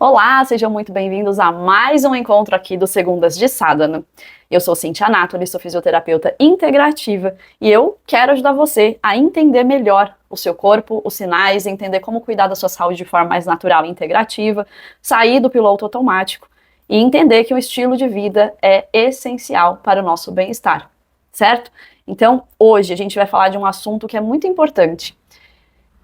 Olá, sejam muito bem-vindos a mais um encontro aqui do Segundas de Sadhana. Eu sou Cintia Anatoli, sou fisioterapeuta integrativa e eu quero ajudar você a entender melhor o seu corpo, os sinais, entender como cuidar da sua saúde de forma mais natural e integrativa, sair do piloto automático e entender que o estilo de vida é essencial para o nosso bem-estar, certo? Então, hoje a gente vai falar de um assunto que é muito importante,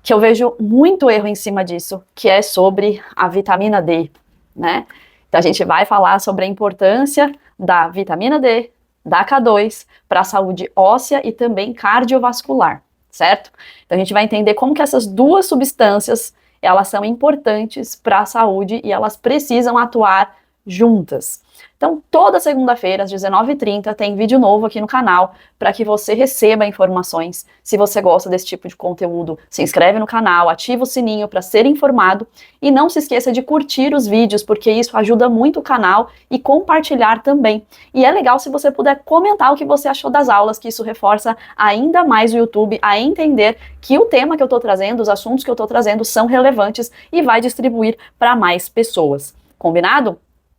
que eu vejo muito erro em cima disso, que é sobre a vitamina D, né? Então a gente vai falar sobre a importância da vitamina D, da K2, para a saúde óssea e também cardiovascular, certo? Então a gente vai entender como que essas duas substâncias, elas são importantes para a saúde e elas precisam atuar juntas. Então, toda segunda-feira, às 19h30, tem vídeo novo aqui no canal para que você receba informações. Se você gosta desse tipo de conteúdo, se inscreve no canal, ativa o sininho para ser informado e não se esqueça de curtir os vídeos, porque isso ajuda muito o canal e compartilhar também. E é legal se você puder comentar o que você achou das aulas, que isso reforça ainda mais o YouTube a entender que o tema que eu estou trazendo, os assuntos que eu estou trazendo são relevantes e vai distribuir para mais pessoas. Combinado?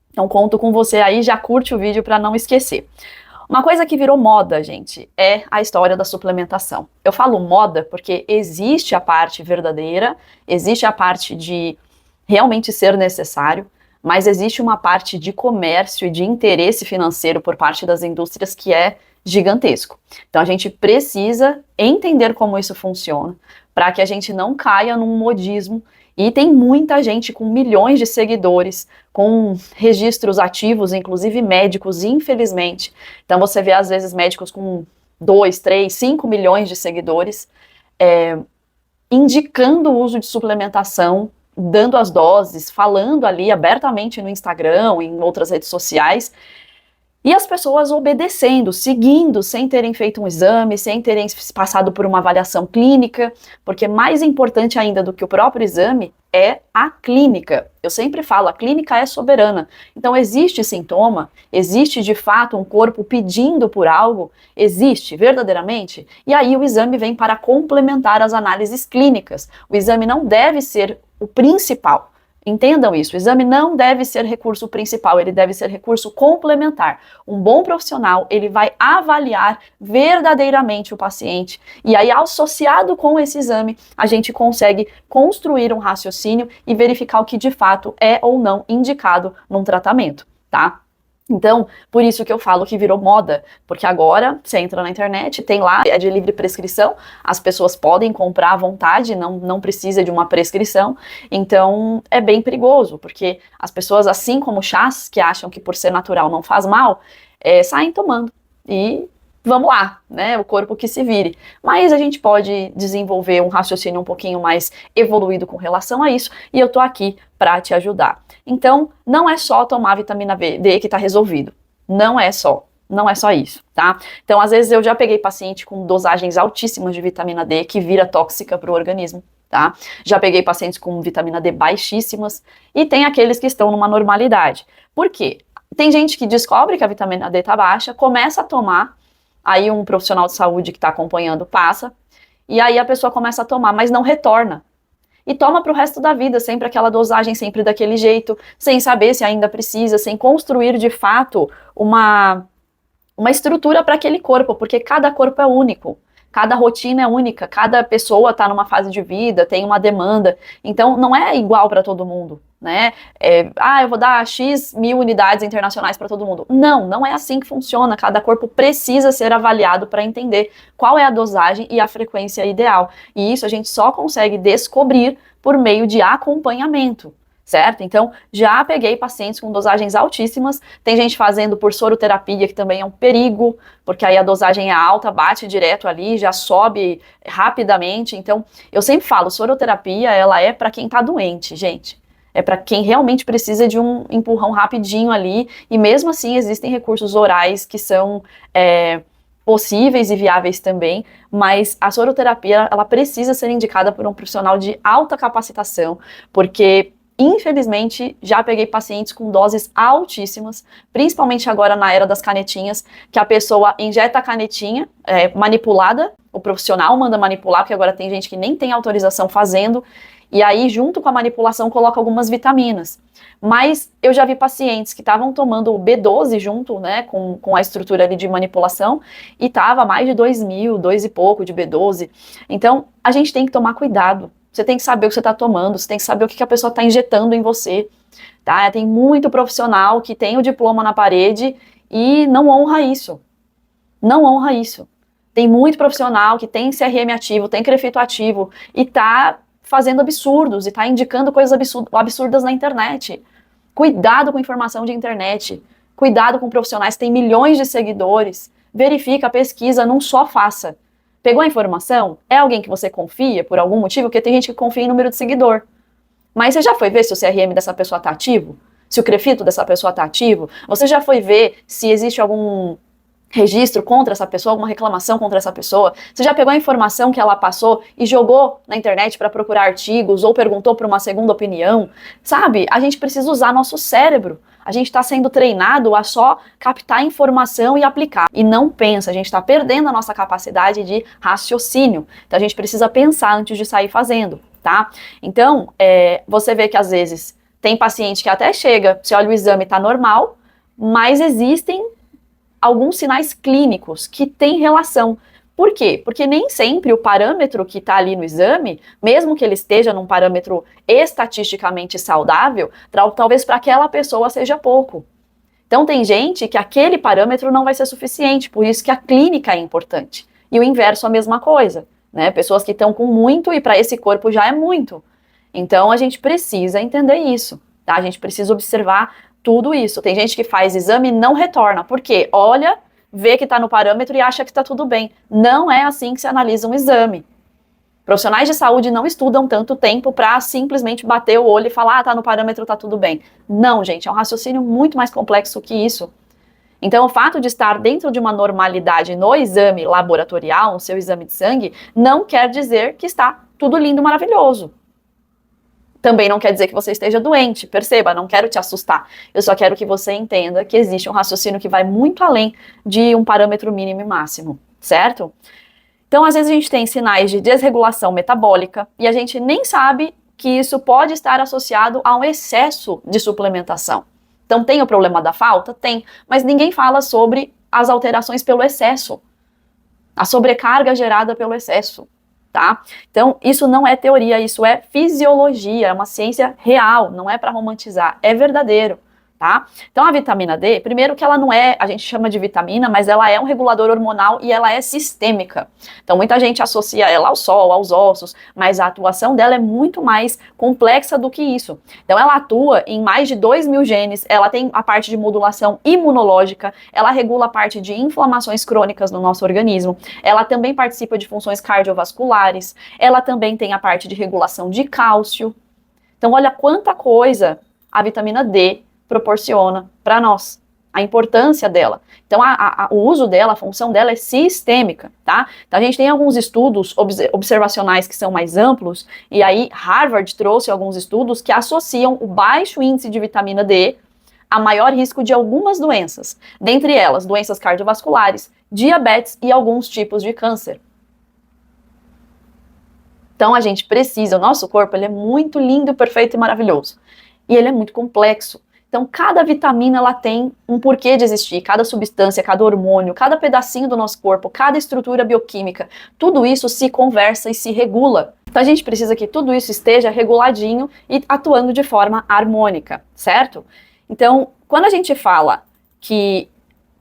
Então conto com você aí, já curte o vídeo para não esquecer. Uma coisa que virou moda, gente, é a história da suplementação. Eu falo moda porque existe a parte verdadeira, existe a parte de realmente ser necessário, mas existe uma parte de comércio e de interesse financeiro por parte das indústrias que é gigantesco. Então a gente precisa entender como isso funciona para que a gente não caia num modismo. E tem muita gente com milhões de seguidores, com registros ativos, inclusive médicos, infelizmente. Então você vê às vezes médicos com 2, 3, 5 milhões de seguidores, indicando o uso de suplementação, dando as doses, falando ali abertamente no Instagram, em outras redes sociais, e as pessoas obedecendo, seguindo, sem terem feito um exame, sem terem passado por uma avaliação clínica, porque mais importante ainda do que o próprio exame é a clínica. Eu sempre falo, a clínica é soberana. Então existe sintoma, existe de fato um corpo pedindo por algo, existe verdadeiramente, e aí o exame vem para complementar as análises clínicas. O exame não deve ser o principal. Entendam isso, o exame não deve ser recurso principal, ele deve ser recurso complementar. Um bom profissional, ele vai avaliar verdadeiramente o paciente e aí, associado com esse exame, a gente consegue construir um raciocínio e verificar o que de fato é ou não indicado num tratamento, tá? Então, por isso que eu falo que virou moda, porque agora você entra na internet, tem lá, é de livre prescrição, as pessoas podem comprar à vontade, não precisa de uma prescrição, então é bem perigoso, porque as pessoas, assim como chás, que acham que por ser natural não faz mal, saem tomando e vamos lá, né, o corpo que se vire. Mas a gente pode desenvolver um raciocínio um pouquinho mais evoluído com relação a isso, e eu tô aqui para te ajudar. Então, não é só tomar vitamina D que tá resolvido. Não é só isso, tá? Então, às vezes eu já peguei paciente com dosagens altíssimas de vitamina D que vira tóxica para o organismo, tá? Já peguei pacientes com vitamina D baixíssimas e tem aqueles que estão numa normalidade. Por quê? Tem gente que descobre que a vitamina D tá baixa, começa a tomar, aí um profissional de saúde que está acompanhando passa, e aí a pessoa começa a tomar, mas não retorna. E toma para o resto da vida, sempre aquela dosagem, sempre daquele jeito, sem saber se ainda precisa, sem construir de fato uma estrutura para aquele corpo, porque cada corpo é único. Cada rotina é única, cada pessoa está numa fase de vida, tem uma demanda, então não é igual para todo mundo, né? Eu vou dar X mil unidades internacionais para todo mundo. Não é assim que funciona, cada corpo precisa ser avaliado para entender qual é a dosagem e a frequência ideal, e isso a gente só consegue descobrir por meio de acompanhamento. Certo? Então, já peguei pacientes com dosagens altíssimas, tem gente fazendo por soroterapia, que também é um perigo, porque aí a dosagem é alta, bate direto ali, já sobe rapidamente. Então, eu sempre falo, soroterapia, ela é para quem tá doente, gente. É para quem realmente precisa de um empurrão rapidinho ali, e mesmo assim existem recursos orais que são possíveis e viáveis também, mas a soroterapia, ela precisa ser indicada por um profissional de alta capacitação, porque infelizmente, já peguei pacientes com doses altíssimas, principalmente agora na era das canetinhas, que a pessoa injeta a canetinha manipulada, o profissional manda manipular, porque agora tem gente que nem tem autorização fazendo, E aí, junto com a manipulação, coloca algumas vitaminas. Mas eu já vi pacientes que estavam tomando o B12 junto, né, com a estrutura ali de manipulação, e tava mais de 2.000, 2 e pouco de B12. Então, a gente tem que tomar cuidado. Você tem que saber o que você está tomando, você tem que saber o que a pessoa está injetando em você, tá? Tem muito profissional que tem o diploma na parede e não honra isso. Não honra isso. Tem muito profissional que tem CRM ativo, tem CREFITO ativo e tá fazendo absurdos e tá indicando coisas absurdas na internet. Cuidado com informação de internet. Cuidado com profissionais que têm milhões de seguidores. Verifica, pesquisa, não só faça. Pegou a informação? É alguém que você confia por algum motivo? Porque tem gente que confia em número de seguidor. Mas você já foi ver se o CRM dessa pessoa está ativo? Se o CREFITO dessa pessoa está ativo? Você já foi ver se existe algum registro contra essa pessoa, alguma reclamação contra essa pessoa? Você já pegou a informação que ela passou e jogou na internet para procurar artigos ou perguntou por uma segunda opinião? Sabe? A gente precisa usar nosso cérebro. A gente está sendo treinado a só captar informação e aplicar. E não pensa, a gente está perdendo a nossa capacidade de raciocínio. Então a gente precisa pensar antes de sair fazendo, tá? Então, você vê que às vezes tem paciente que até chega, você olha o exame, está normal, mas existem alguns sinais clínicos que têm relação. Por quê? Porque nem sempre o parâmetro que está ali no exame, mesmo que ele esteja num parâmetro estatisticamente saudável, talvez para aquela pessoa seja pouco. Então tem gente que aquele parâmetro não vai ser suficiente, por isso que a clínica é importante. E o inverso a mesma coisa, né? Pessoas que estão com muito e para esse corpo já é muito. Então a gente precisa entender isso, tá? A gente precisa observar tudo isso. Tem gente que faz exame e não retorna. Por quê? Olha, vê que está no parâmetro e acha que está tudo bem. Não é assim que se analisa um exame. Profissionais de saúde não estudam tanto tempo para simplesmente bater o olho e falar, tá no parâmetro, tá tudo bem. Não, gente, é um raciocínio muito mais complexo que isso. Então, o fato de estar dentro de uma normalidade no exame laboratorial, no seu exame de sangue, não quer dizer que está tudo lindo, maravilhoso. Também não quer dizer que você esteja doente, perceba, não quero te assustar. Eu só quero que você entenda que existe um raciocínio que vai muito além de um parâmetro mínimo e máximo, certo? Então, às vezes a gente tem sinais de desregulação metabólica e a gente nem sabe que isso pode estar associado a um excesso de suplementação. Então, tem o problema da falta? Tem, mas ninguém fala sobre as alterações pelo excesso, a sobrecarga gerada pelo excesso. Tá? Então, isso não é teoria, isso é fisiologia, é uma ciência real, não é para romantizar, é verdadeiro, tá? Então, a vitamina D, primeiro que ela não é, a gente chama de vitamina, mas ela é um regulador hormonal e ela é sistêmica. Então, muita gente associa ela ao sol, aos ossos, mas a atuação dela é muito mais complexa do que isso. Então, ela atua em mais de 2.000 genes, ela tem a parte de modulação imunológica, ela regula a parte de inflamações crônicas no nosso organismo, ela também participa de funções cardiovasculares, ela também tem a parte de regulação de cálcio. Então, olha quanta coisa a vitamina D proporciona para nós, a importância dela. Então, o uso dela, a função dela é sistêmica, tá? Então, a gente tem alguns estudos observacionais que são mais amplos, e aí Harvard trouxe alguns estudos que associam o baixo índice de vitamina D a maior risco de algumas doenças, dentre elas, doenças cardiovasculares, diabetes e alguns tipos de câncer. Então, a gente precisa, o nosso corpo, ele é muito lindo, perfeito e maravilhoso. E ele é muito complexo. Então, cada vitamina, ela tem um porquê de existir, cada substância, cada hormônio, cada pedacinho do nosso corpo, cada estrutura bioquímica, tudo isso se conversa e se regula. Então, a gente precisa que tudo isso esteja reguladinho e atuando de forma harmônica, certo? Então, quando a gente fala que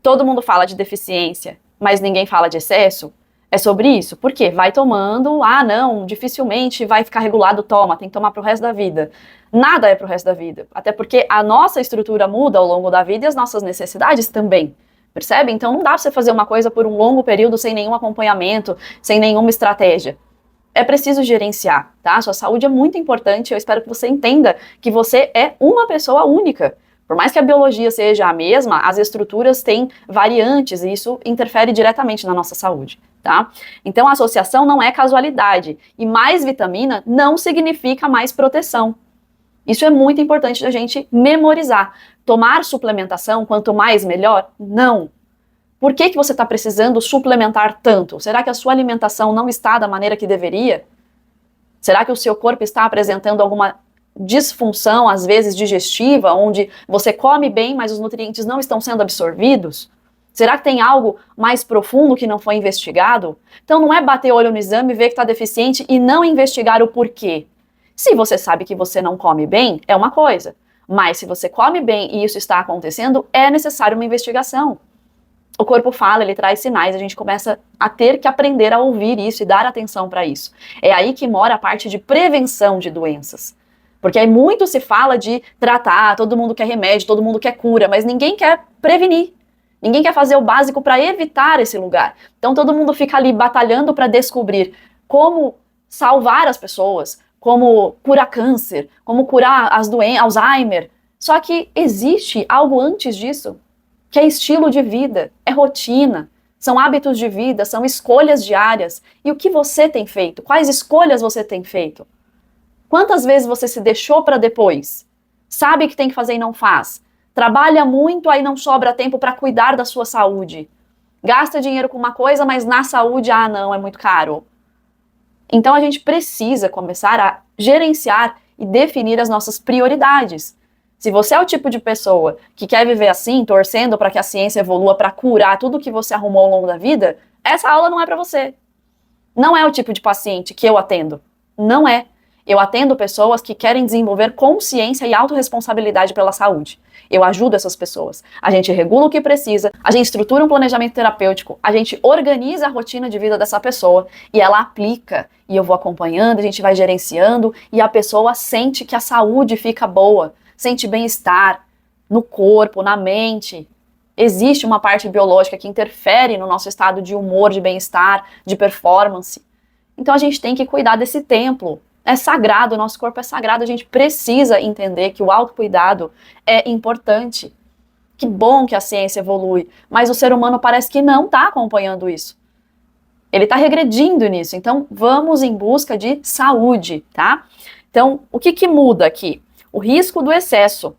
todo mundo fala de deficiência, mas ninguém fala de excesso, é sobre isso. Por quê? Vai tomando, não, dificilmente vai ficar regulado, toma, tem que tomar pro resto da vida. Nada é pro resto da vida, até porque a nossa estrutura muda ao longo da vida e as nossas necessidades também, percebe? Então não dá pra você fazer uma coisa por um longo período sem nenhum acompanhamento, sem nenhuma estratégia. É preciso gerenciar, tá? Sua saúde é muito importante, eu espero que você entenda que você é uma pessoa única. Por mais que a biologia seja a mesma, as estruturas têm variantes e isso interfere diretamente na nossa saúde, tá? Então a associação não é casualidade e mais vitamina não significa mais proteção. Isso é muito importante da gente memorizar. Tomar suplementação, quanto mais melhor? Não. Por que você está precisando suplementar tanto? Será que a sua alimentação não está da maneira que deveria? Será que o seu corpo está apresentando alguma disfunção, às vezes digestiva, onde você come bem, mas os nutrientes não estão sendo absorvidos? Será que tem algo mais profundo que não foi investigado? Então não é bater o olho no exame, ver que está deficiente e não investigar o porquê. Se você sabe que você não come bem, é uma coisa. Mas se você come bem e isso está acontecendo, é necessário uma investigação. O corpo fala, ele traz sinais, a gente começa a ter que aprender a ouvir isso e dar atenção para isso. É aí que mora a parte de prevenção de doenças. Porque aí muito se fala de tratar, todo mundo quer remédio, todo mundo quer cura, mas ninguém quer prevenir. Ninguém quer fazer o básico para evitar esse lugar. Então todo mundo fica ali batalhando para descobrir como salvar as pessoas, como curar câncer, como curar as doenças, Alzheimer. Só que existe algo antes disso, que é estilo de vida, é rotina, são hábitos de vida, são escolhas diárias. E o que você tem feito? Quais escolhas você tem feito? Quantas vezes você se deixou para depois? Sabe que tem que fazer e não faz? Trabalha muito, aí não sobra tempo para cuidar da sua saúde. Gasta dinheiro com uma coisa, mas na saúde, não, é muito caro. Então a gente precisa começar a gerenciar e definir as nossas prioridades. Se você é o tipo de pessoa que quer viver assim, torcendo para que a ciência evolua para curar tudo que você arrumou ao longo da vida, essa aula não é para você. Não é o tipo de paciente que eu atendo. Não é. Eu atendo pessoas que querem desenvolver consciência e autorresponsabilidade pela saúde. Eu ajudo essas pessoas. A gente regula o que precisa, a gente estrutura um planejamento terapêutico, a gente organiza a rotina de vida dessa pessoa e ela aplica. E eu vou acompanhando, a gente vai gerenciando e a pessoa sente que a saúde fica boa, sente bem-estar no corpo, na mente. Existe uma parte biológica que interfere no nosso estado de humor, de bem-estar, de performance. Então a gente tem que cuidar desse templo. É sagrado, o nosso corpo é sagrado, a gente precisa entender que o autocuidado é importante. Que bom que a ciência evolui, mas o ser humano parece que não está acompanhando isso. Ele está regredindo nisso, então vamos em busca de saúde, tá? Então, o que muda aqui? O risco do excesso.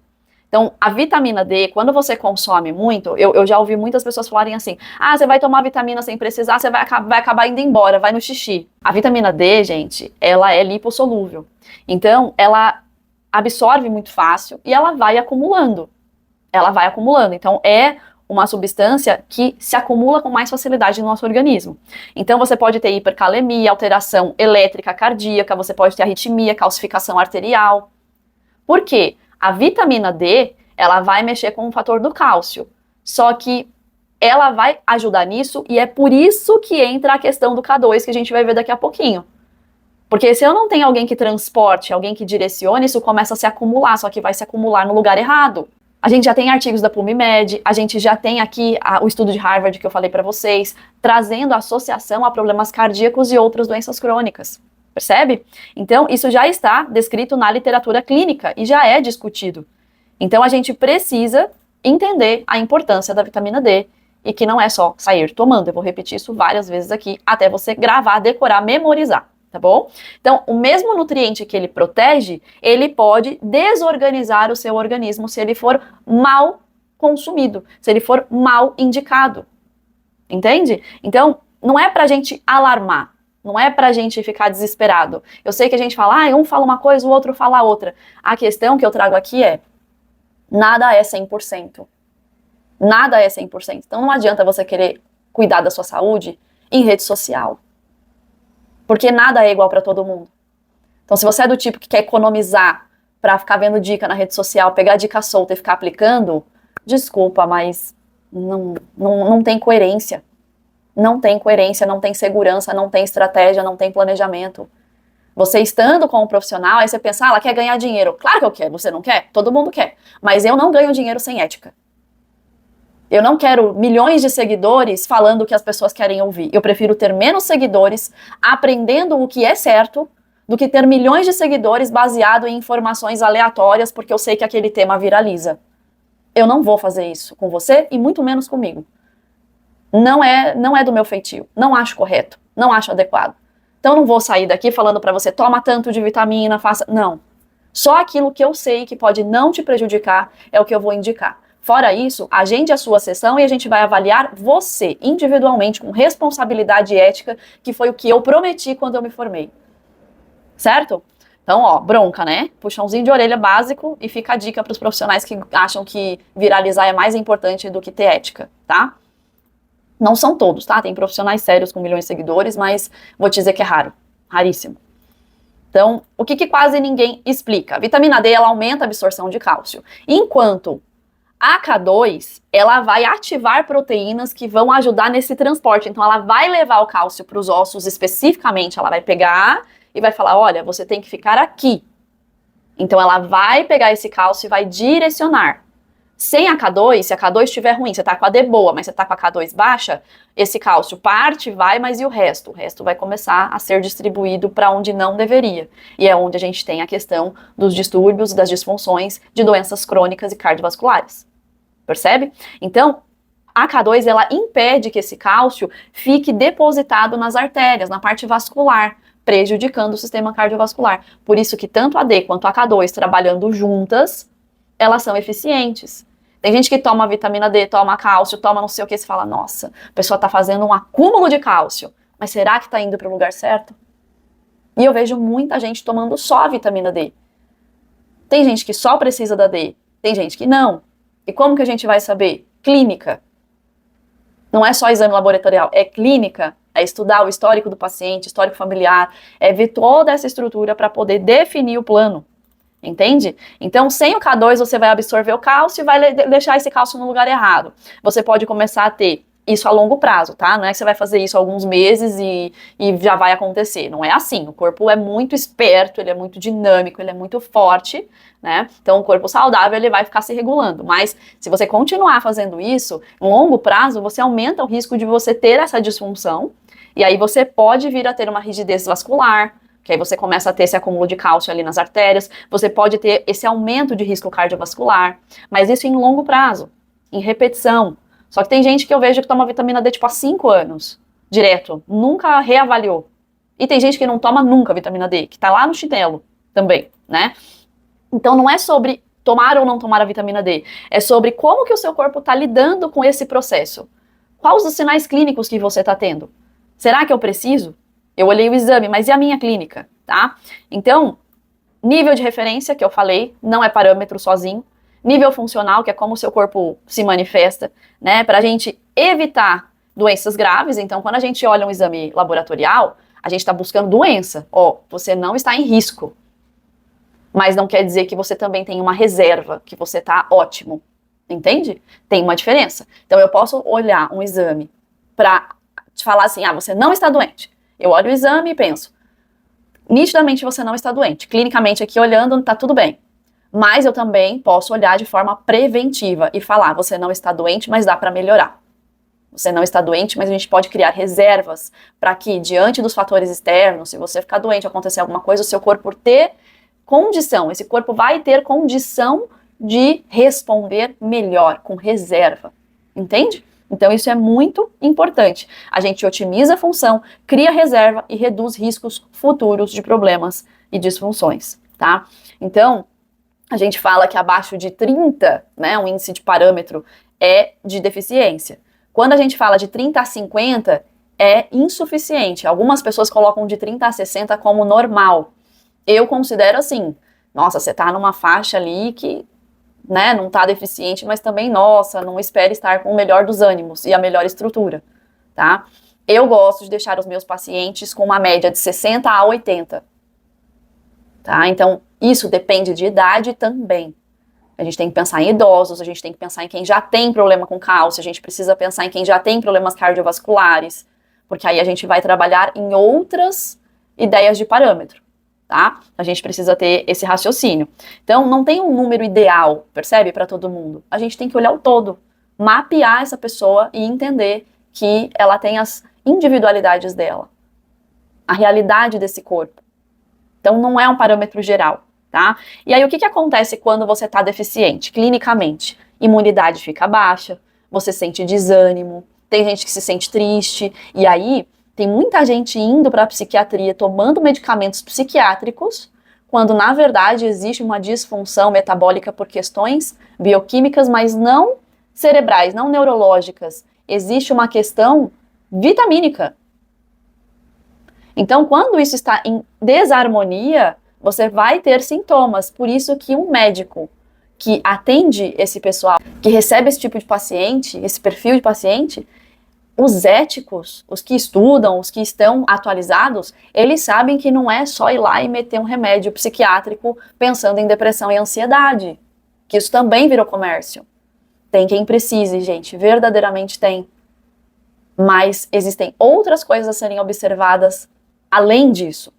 Então, a vitamina D, quando você consome muito, eu já ouvi muitas pessoas falarem assim, você vai tomar vitamina sem precisar, você vai acabar indo embora, vai no xixi. A vitamina D, gente, ela é lipossolúvel. Então, ela absorve muito fácil e ela vai acumulando. Ela vai acumulando. Então, é uma substância que se acumula com mais facilidade no nosso organismo. Então, você pode ter hipercalemia, alteração elétrica cardíaca, você pode ter arritmia, calcificação arterial. Por quê? A vitamina D, ela vai mexer com o fator do cálcio, só que ela vai ajudar nisso e é por isso que entra a questão do K2 que a gente vai ver daqui a pouquinho. Porque se eu não tenho alguém que transporte, alguém que direcione, isso começa a se acumular, só que vai se acumular no lugar errado. A gente já tem artigos da PubMed, a gente já tem aqui o estudo de Harvard que eu falei para vocês, trazendo associação a problemas cardíacos e outras doenças crônicas. Percebe? Então, isso já está descrito na literatura clínica e já é discutido. Então, a gente precisa entender a importância da vitamina D e que não é só sair tomando. Eu vou repetir isso várias vezes aqui até você gravar, decorar, memorizar, tá bom? Então, o mesmo nutriente que ele protege, ele pode desorganizar o seu organismo se ele for mal consumido, se ele for mal indicado. Entende? Então, não é pra gente alarmar. Não é pra gente ficar desesperado. Eu sei que a gente fala, um fala uma coisa, o outro fala outra. A questão que eu trago aqui é, nada é 100%. Nada é 100%. Então não adianta você querer cuidar da sua saúde em rede social. Porque nada é igual pra todo mundo. Então se você é do tipo que quer economizar pra ficar vendo dica na rede social, pegar dica solta e ficar aplicando, desculpa, mas não tem coerência. Não tem coerência, não tem segurança, não tem estratégia, não tem planejamento. Você estando com um profissional, aí você pensa, ela quer ganhar dinheiro. Claro que eu quero, você não quer? Todo mundo quer. Mas eu não ganho dinheiro sem ética. Eu não quero milhões de seguidores falando o que as pessoas querem ouvir. Eu prefiro ter menos seguidores aprendendo o que é certo do que ter milhões de seguidores baseado em informações aleatórias porque eu sei que aquele tema viraliza. Eu não vou fazer isso com você e muito menos comigo. Não é do meu feitio, não acho correto, não acho adequado. Então não vou sair daqui falando pra você, toma tanto de vitamina, faça... Não. Só aquilo que eu sei que pode não te prejudicar é o que eu vou indicar. Fora isso, agende a sua sessão e a gente vai avaliar você, individualmente, com responsabilidade ética, que foi o que eu prometi quando eu me formei. certo? Então, ó, bronca, né? Puxãozinho de orelha básico e fica a dica para os profissionais que acham que viralizar é mais importante do que ter ética, tá? Não são todos, tá? Tem profissionais sérios com milhões de seguidores, mas vou te dizer que é raro, raríssimo. Então, o que quase ninguém explica? A vitamina D, ela aumenta a absorção de cálcio, enquanto a K2, ela vai ativar proteínas que vão ajudar nesse transporte. Então, ela vai levar o cálcio para os ossos especificamente, ela vai pegar e vai falar, olha, você tem que ficar aqui. Então, ela vai pegar esse cálcio e vai direcionar. Sem a K2, se a K2 estiver ruim, você tá com a D boa, mas você tá com a K2 baixa, esse cálcio parte, vai, mas e o resto? O resto vai começar a ser distribuído para onde não deveria. E é onde a gente tem a questão dos distúrbios, das disfunções de doenças crônicas e cardiovasculares. Percebe? Então, a K2, ela impede que esse cálcio fique depositado nas artérias, na parte vascular, prejudicando o sistema cardiovascular. Por isso que tanto a D quanto a K2 trabalhando juntas, elas são eficientes. Tem gente que toma vitamina D, toma cálcio, toma não sei o que, você fala, nossa, a pessoa tá fazendo um acúmulo de cálcio, mas será que tá indo para o lugar certo? E eu vejo muita gente tomando só a vitamina D. Tem gente que só precisa da D, tem gente que não. E como que a gente vai saber? Clínica. Não é só exame laboratorial, é clínica, é estudar o histórico do paciente, histórico familiar, é ver toda essa estrutura para poder definir o plano. Entende? Então, sem o K2, você vai absorver o cálcio e vai deixar esse cálcio no lugar errado. Você pode começar a ter isso a longo prazo, tá? Não é que você vai fazer isso alguns meses e já vai acontecer. Não é assim. O corpo é muito esperto, ele é muito dinâmico, ele é muito forte, né? Então, o corpo saudável, ele vai ficar se regulando. Mas, se você continuar fazendo isso, em longo prazo, você aumenta o risco de você ter essa disfunção. E aí, você pode vir a ter uma rigidez vascular, que aí você começa a ter esse acúmulo de cálcio ali nas artérias, você pode ter esse aumento de risco cardiovascular, mas isso em longo prazo, em repetição. Só que tem gente que eu vejo que toma vitamina D tipo há 5 anos, direto, nunca reavaliou. E tem gente que não toma nunca vitamina D, que tá lá no chinelo também, né? Então não é sobre tomar ou não tomar a vitamina D, é sobre como que o seu corpo tá lidando com esse processo. Quais os sinais clínicos que você tá tendo? Será que eu preciso? Eu olhei o exame, mas e a minha clínica, tá? Então, nível de referência, que eu falei, não é parâmetro sozinho. Nível funcional, que é como o seu corpo se manifesta, né? Pra gente evitar doenças graves. Então, quando a gente olha um exame laboratorial, a gente tá buscando doença. Ó, você não está em risco. Mas não quer dizer que você também tem uma reserva, que você tá ótimo. Entende? Tem uma diferença. Então, eu posso olhar um exame pra te falar assim, ah, você não está doente. Eu olho o exame e penso, nitidamente você não está doente. Clinicamente aqui olhando, tá tudo bem. Mas eu também posso olhar de forma preventiva e falar, você não está doente, mas dá para melhorar. Você não está doente, mas a gente pode criar reservas para que, diante dos fatores externos, se você ficar doente, acontecer alguma coisa, o seu corpo ter condição, esse corpo vai ter condição de responder melhor, com reserva. Entende? Então isso é muito importante. A gente otimiza a função, cria reserva e reduz riscos futuros de problemas e disfunções, tá? Então, a gente fala que abaixo de 30, né, um índice de parâmetro é de deficiência. Quando a gente fala de 30 a 50, é insuficiente. Algumas pessoas colocam de 30 a 60 como normal. Eu considero assim, nossa, você tá numa faixa ali que, né, não tá deficiente, mas também, nossa, não espere estar com o melhor dos ânimos e a melhor estrutura, tá? Eu gosto de deixar os meus pacientes com uma média de 60 a 80, tá? Então, isso depende de idade também. A gente tem que pensar em idosos, a gente tem que pensar em quem já tem problema com cálcio, a gente precisa pensar em quem já tem problemas cardiovasculares, porque aí a gente vai trabalhar em outras ideias de parâmetro. Tá? A gente precisa ter esse raciocínio. Então, não tem um número ideal, percebe, para todo mundo. A gente tem que olhar o todo, mapear essa pessoa e entender que ela tem as individualidades dela, a realidade desse corpo. Então, não é um parâmetro geral, tá? E aí, o que acontece quando você está deficiente? Clinicamente, imunidade fica baixa, você sente desânimo, tem gente que se sente triste, e aí tem muita gente indo para a psiquiatria tomando medicamentos psiquiátricos, quando na verdade existe uma disfunção metabólica por questões bioquímicas, mas não cerebrais, não neurológicas. Existe uma questão vitamínica. Então, quando isso está em desarmonia, você vai ter sintomas. Por isso que um médico que atende esse pessoal, que recebe esse tipo de paciente, esse perfil de paciente, os éticos, os que estudam, os que estão atualizados, eles sabem que não é só ir lá e meter um remédio psiquiátrico pensando em depressão e ansiedade, que isso também virou comércio. Tem quem precise, gente, verdadeiramente tem. Mas existem outras coisas a serem observadas além disso.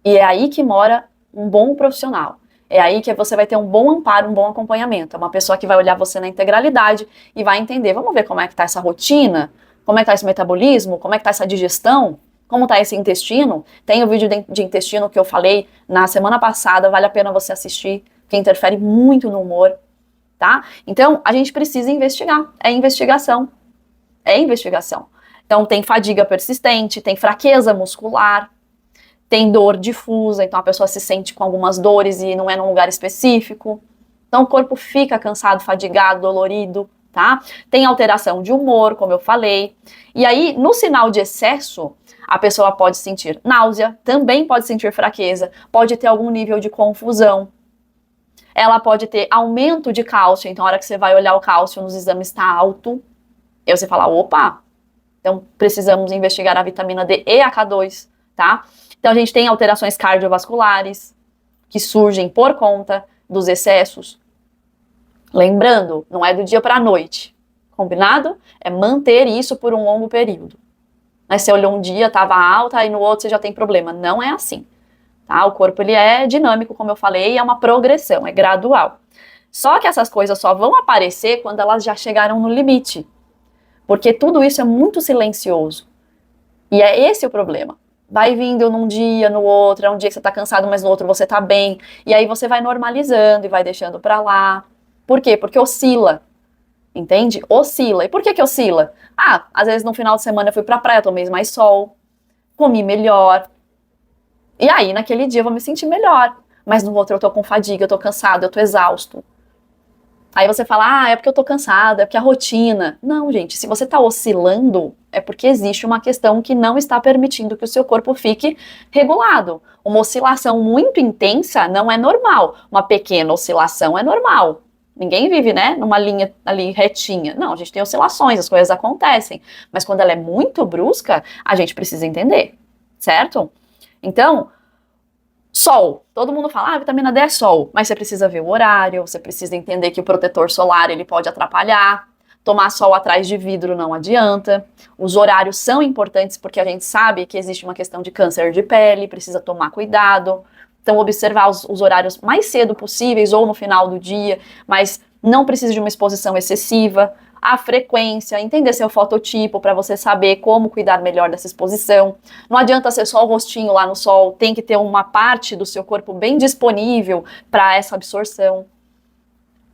E é aí que mora um bom profissional. É aí que você vai ter um bom amparo, um bom acompanhamento. É uma pessoa que vai olhar você na integralidade e vai entender, vamos ver como é que tá essa rotina, como é que tá esse metabolismo, como é que tá essa digestão, como tá esse intestino. Tem o vídeo de intestino que eu falei na semana passada, vale a pena você assistir, que interfere muito no humor, tá? Então, a gente precisa investigar. É investigação. É investigação. Então, tem fadiga persistente, tem fraqueza muscular, tem dor difusa, então a pessoa se sente com algumas dores e não é num lugar específico. Então o corpo fica cansado, fadigado, dolorido, tá? Tem alteração de humor, como eu falei. E aí, no sinal de excesso, a pessoa pode sentir náusea, também pode sentir fraqueza, pode ter algum nível de confusão. Ela pode ter aumento de cálcio, então a hora que você vai olhar o cálcio nos exames está alto. E aí você fala, opa, então precisamos investigar a vitamina D e a K2, tá? Então a gente tem alterações cardiovasculares que surgem por conta dos excessos. Lembrando, não é do dia para a noite, combinado? É manter isso por um longo período. Mas você olhou um dia, estava alta, e no outro você já tem problema. Não é assim, tá? O corpo ele é dinâmico, como eu falei, e é uma progressão, é gradual. Só que essas coisas só vão aparecer quando elas já chegaram no limite. Porque tudo isso é muito silencioso. E é esse o problema. Vai vindo num dia, no outro, é um dia que você tá cansado, mas no outro você tá bem. E aí você vai normalizando e vai deixando pra lá. Por quê? Porque oscila. Entende? Oscila. E por que oscila? Ah, às vezes no final de semana eu fui pra praia, tomei mais sol, comi melhor. E aí, naquele dia eu vou me sentir melhor. Mas no outro eu tô com fadiga, eu tô cansado, eu tô exausto. Aí você fala, ah, é porque eu tô cansada, é porque a rotina. Não, gente, se você tá oscilando, é porque existe uma questão que não está permitindo que o seu corpo fique regulado. Uma oscilação muito intensa não é normal. Uma pequena oscilação é normal. Ninguém vive, né, numa linha ali retinha. Não, a gente tem oscilações, as coisas acontecem. Mas quando ela é muito brusca, a gente precisa entender, certo? Então, sol, todo mundo fala, ah, vitamina D é sol, mas você precisa ver o horário, você precisa entender que o protetor solar ele pode atrapalhar, tomar sol atrás de vidro não adianta, os horários são importantes porque a gente sabe que existe uma questão de câncer de pele, precisa tomar cuidado, então observar os horários mais cedo possíveis ou no final do dia, mas não precisa de uma exposição excessiva, a frequência, entender seu fototipo para você saber como cuidar melhor dessa exposição. Não adianta ser só o rostinho lá no sol, tem que ter uma parte do seu corpo bem disponível para essa absorção.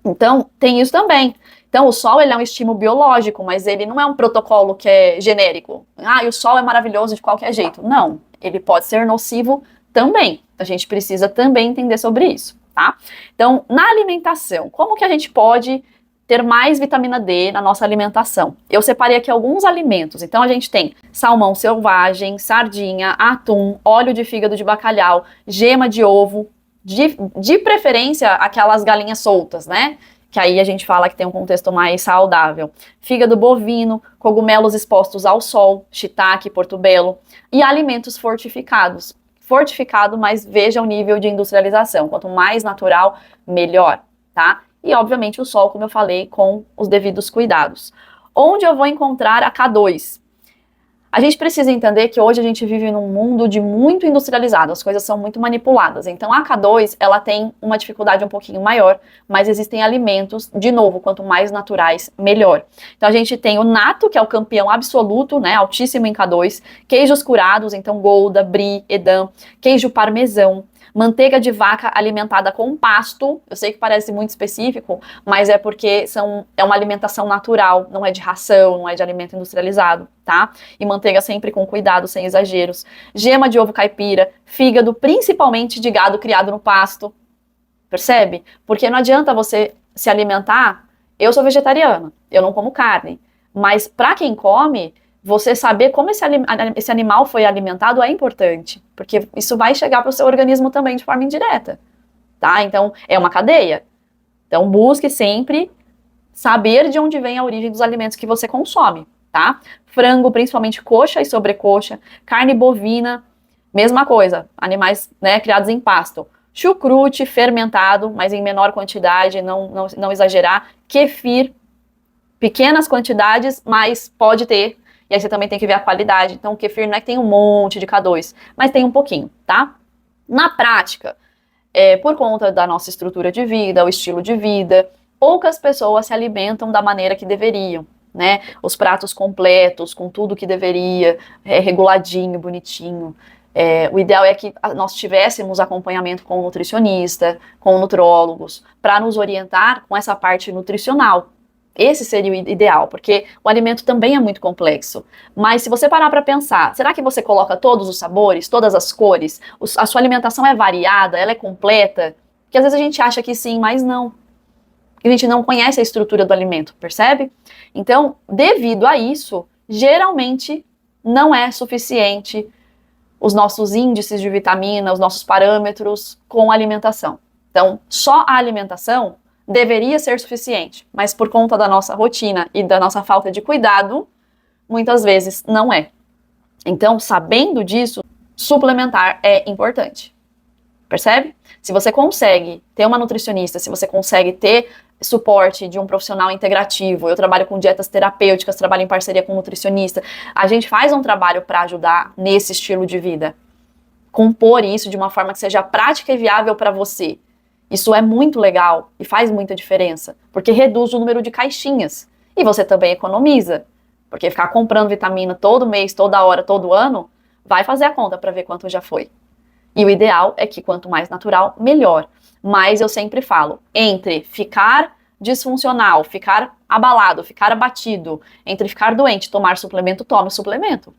Então, tem isso também. Então, o sol ele é um estímulo biológico, mas ele não é um protocolo que é genérico. Ah, e o sol é maravilhoso de qualquer jeito. Não, ele pode ser nocivo também. A gente precisa também entender sobre isso, tá? Então, na alimentação, como que a gente pode ter mais vitamina D na nossa alimentação? Eu separei aqui alguns alimentos. Então a gente tem salmão selvagem, sardinha, atum, óleo de fígado de bacalhau, gema de ovo, de preferência aquelas galinhas soltas, né? Que aí a gente fala que tem um contexto mais saudável. Fígado bovino, cogumelos expostos ao sol, shiitake, portobello e alimentos fortificados. Fortificado, mas veja o nível de industrialização. Quanto mais natural, melhor, tá? E, obviamente, o sol, como eu falei, com os devidos cuidados. Onde eu vou encontrar a K2? A gente precisa entender que hoje a gente vive num mundo de muito industrializado, as coisas são muito manipuladas. Então, a K2, ela tem uma dificuldade um pouquinho maior, mas existem alimentos, de novo, quanto mais naturais, melhor. Então, a gente tem o nato, que é o campeão absoluto, né, altíssimo em K2, queijos curados, então Gouda, Brie, Edam, queijo parmesão, manteiga de vaca alimentada com pasto. Eu sei que parece muito específico, mas é porque é uma alimentação natural, não é de ração, não é de alimento industrializado, tá? E manteiga sempre com cuidado, sem exageros. Gema de ovo caipira, fígado, principalmente de gado criado no pasto. Percebe? Porque não adianta você se alimentar. Eu sou vegetariana, eu não como carne, mas para quem come, você saber como esse animal foi alimentado é importante, porque isso vai chegar para o seu organismo também de forma indireta, tá? Então, é uma cadeia. Então, busque sempre saber de onde vem a origem dos alimentos que você consome, tá? Frango, principalmente coxa e sobrecoxa, carne bovina, mesma coisa, animais, né, criados em pasto. Chucrute fermentado, mas em menor quantidade, não exagerar. Kefir, pequenas quantidades, mas pode ter. E aí você também tem que ver a qualidade. Então o kefir não é que tem um monte de K2, mas tem um pouquinho, tá? Na prática, por conta da nossa estrutura de vida, o estilo de vida, poucas pessoas se alimentam da maneira que deveriam, né? Os pratos completos, com tudo que deveria, reguladinho, bonitinho. O ideal é que nós tivéssemos acompanhamento com o nutricionista, com nutrólogos, para nos orientar com essa parte nutricional. Esse seria o ideal, porque o alimento também é muito complexo. Mas se você parar para pensar, será que você coloca todos os sabores, todas as cores? A sua alimentação é variada, ela é completa? Porque às vezes a gente acha que sim, mas não. A gente não conhece a estrutura do alimento, percebe? Então, devido a isso, geralmente não é suficiente os nossos índices de vitamina, os nossos parâmetros com a alimentação. Então, só a alimentação deveria ser suficiente, mas por conta da nossa rotina e da nossa falta de cuidado, muitas vezes não é. Então, sabendo disso, suplementar é importante. Percebe? Se você consegue ter uma nutricionista, se você consegue ter suporte de um profissional integrativo, eu trabalho com dietas terapêuticas, trabalho em parceria com um nutricionista, a gente faz um trabalho para ajudar nesse estilo de vida. Compor isso de uma forma que seja prática e viável para você. Isso é muito legal e faz muita diferença, porque reduz o número de caixinhas. E você também economiza, porque ficar comprando vitamina todo mês, toda hora, todo ano, vai fazer a conta para ver quanto já foi. E o ideal é que quanto mais natural, melhor. Mas eu sempre falo, entre ficar disfuncional, ficar abalado, ficar abatido, entre ficar doente e tomar suplemento, tome suplemento.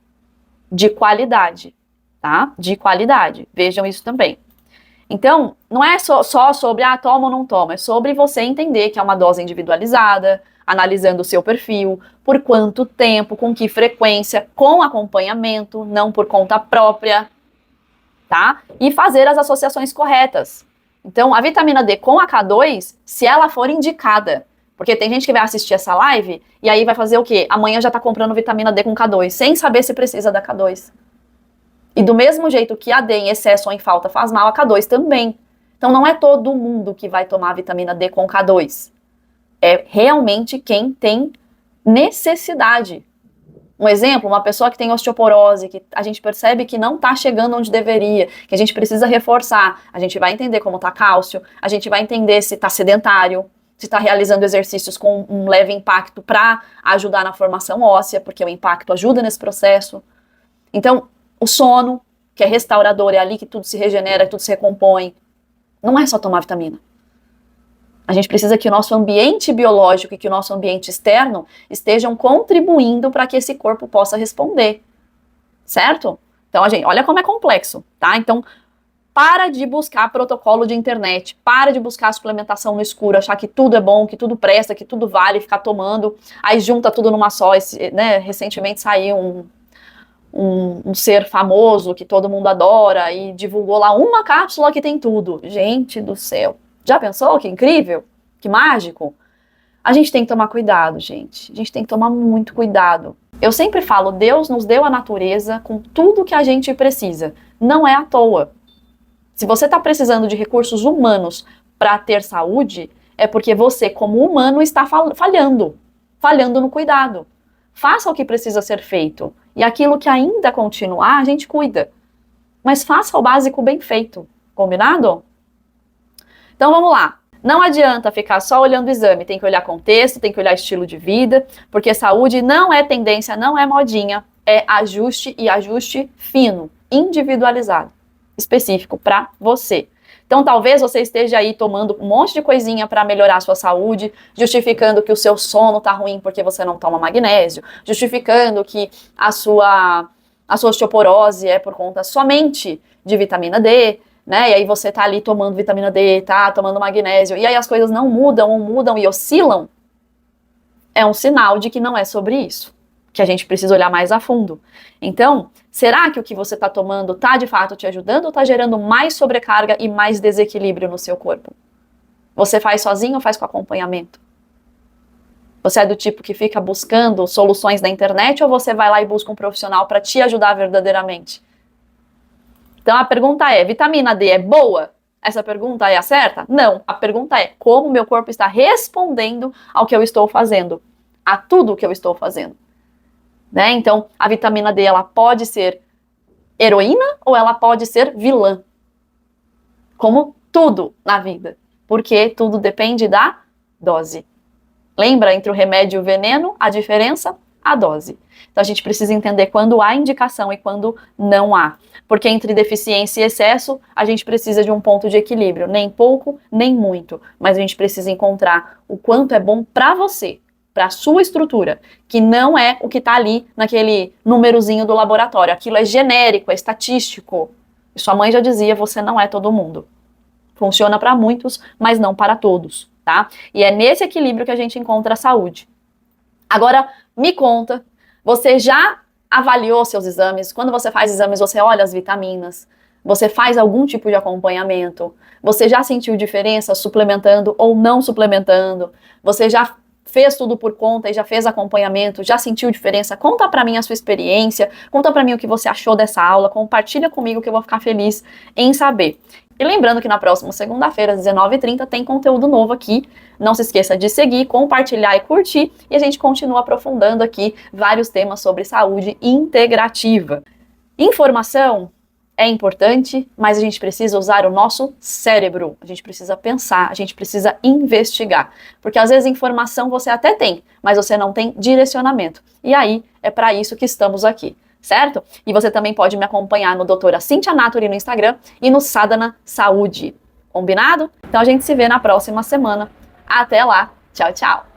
De qualidade, tá? De qualidade. Vejam isso também. Então, não é só sobre, toma ou não toma, é sobre você entender que é uma dose individualizada, analisando o seu perfil, por quanto tempo, com que frequência, com acompanhamento, não por conta própria, tá? E fazer as associações corretas. Então, a vitamina D com a K2, se ela for indicada, porque tem gente que vai assistir essa live e aí vai fazer o quê? Amanhã já tá comprando vitamina D com K2, sem saber se precisa da K2. E do mesmo jeito que a D em excesso ou em falta faz mal, a K2 também. Então não é todo mundo que vai tomar vitamina D com K2. É realmente quem tem necessidade. Um exemplo, uma pessoa que tem osteoporose, que a gente percebe que não está chegando onde deveria, que a gente precisa reforçar. A gente vai entender como está cálcio, a gente vai entender se está sedentário, se está realizando exercícios com um leve impacto para ajudar na formação óssea, porque o impacto ajuda nesse processo. Então, o sono, que é restaurador, é ali que tudo se regenera, tudo se recompõe. Não é só tomar vitamina. A gente precisa que o nosso ambiente biológico e que o nosso ambiente externo estejam contribuindo para que esse corpo possa responder. Certo? Então, gente, olha como é complexo, tá? Então, para de buscar protocolo de internet, para de buscar suplementação no escuro, achar que tudo é bom, que tudo presta, que tudo vale, ficar tomando, aí junta tudo numa só. Né? Recentemente saiu um ser famoso que todo mundo adora e divulgou lá uma cápsula que tem tudo. Gente do céu. Já pensou? Que incrível? Que mágico? A gente tem que tomar cuidado, gente. A gente tem que tomar muito cuidado. Eu sempre falo, Deus nos deu a natureza com tudo que a gente precisa. Não é à toa. Se você está precisando de recursos humanos para ter saúde, é porque você, como humano, está falhando no cuidado. Faça o que precisa ser feito. E aquilo que ainda continuar, a gente cuida. Mas faça o básico bem feito. Combinado? Então vamos lá. Não adianta ficar só olhando o exame. Tem que olhar contexto, tem que olhar estilo de vida. Porque saúde não é tendência, não é modinha. É ajuste e ajuste fino, individualizado, específico para você. Então talvez você esteja aí tomando um monte de coisinha para melhorar a sua saúde, justificando que o seu sono tá ruim porque você não toma magnésio, justificando que a sua osteoporose é por conta somente de vitamina D, né? E aí você tá ali tomando vitamina D, tá tomando magnésio, e aí as coisas não mudam ou mudam e oscilam. É um sinal de que não é sobre isso. que a gente precisa olhar mais a fundo. Então, será que o que você está tomando está de fato te ajudando ou está gerando mais sobrecarga e mais desequilíbrio no seu corpo? Você faz sozinho ou faz com acompanhamento? Você é do tipo que fica buscando soluções na internet ou você vai lá e busca um profissional para te ajudar verdadeiramente? Então a pergunta é, vitamina D é boa? Essa pergunta é a certa? Não. A pergunta é, como meu corpo está respondendo ao que eu estou fazendo? A tudo o que eu estou fazendo. Né? Então, a vitamina D, ela pode ser heroína ou ela pode ser vilã. Como tudo na vida. Porque tudo depende da dose. Lembra, entre o remédio e o veneno, a diferença? A dose. Então a gente precisa entender quando há indicação e quando não há. Porque entre deficiência e excesso, a gente precisa de um ponto de equilíbrio. Nem pouco, nem muito. Mas a gente precisa encontrar o quanto é bom para você, para a sua estrutura, que não é o que está ali naquele númerozinho do laboratório. Aquilo é genérico, é estatístico. E sua mãe já dizia, você não é todo mundo. Funciona para muitos, mas não para todos, tá? E é nesse equilíbrio que a gente encontra a saúde. Agora, me conta, você já avaliou seus exames? Quando você faz exames, você olha as vitaminas? Você faz algum tipo de acompanhamento? Você já sentiu diferença suplementando ou não suplementando? Você já fez tudo por conta e já fez acompanhamento? Já sentiu diferença? Conta pra mim a sua experiência, conta pra mim o que você achou dessa aula, compartilha comigo que eu vou ficar feliz em saber. E lembrando que na próxima segunda-feira, às 19h30, tem conteúdo novo aqui. Não se esqueça de seguir, compartilhar e curtir. E a gente continua aprofundando aqui vários temas sobre saúde integrativa. Informação é importante, mas a gente precisa usar o nosso cérebro. A gente precisa pensar, a gente precisa investigar. Porque às vezes informação você até tem, mas você não tem direcionamento. E aí é para isso que estamos aqui. Certo? E você também pode me acompanhar no Doutora Cíntia Naturi no Instagram e no Sadhana Saúde. Combinado? Então a gente se vê na próxima semana. Até lá. Tchau, tchau.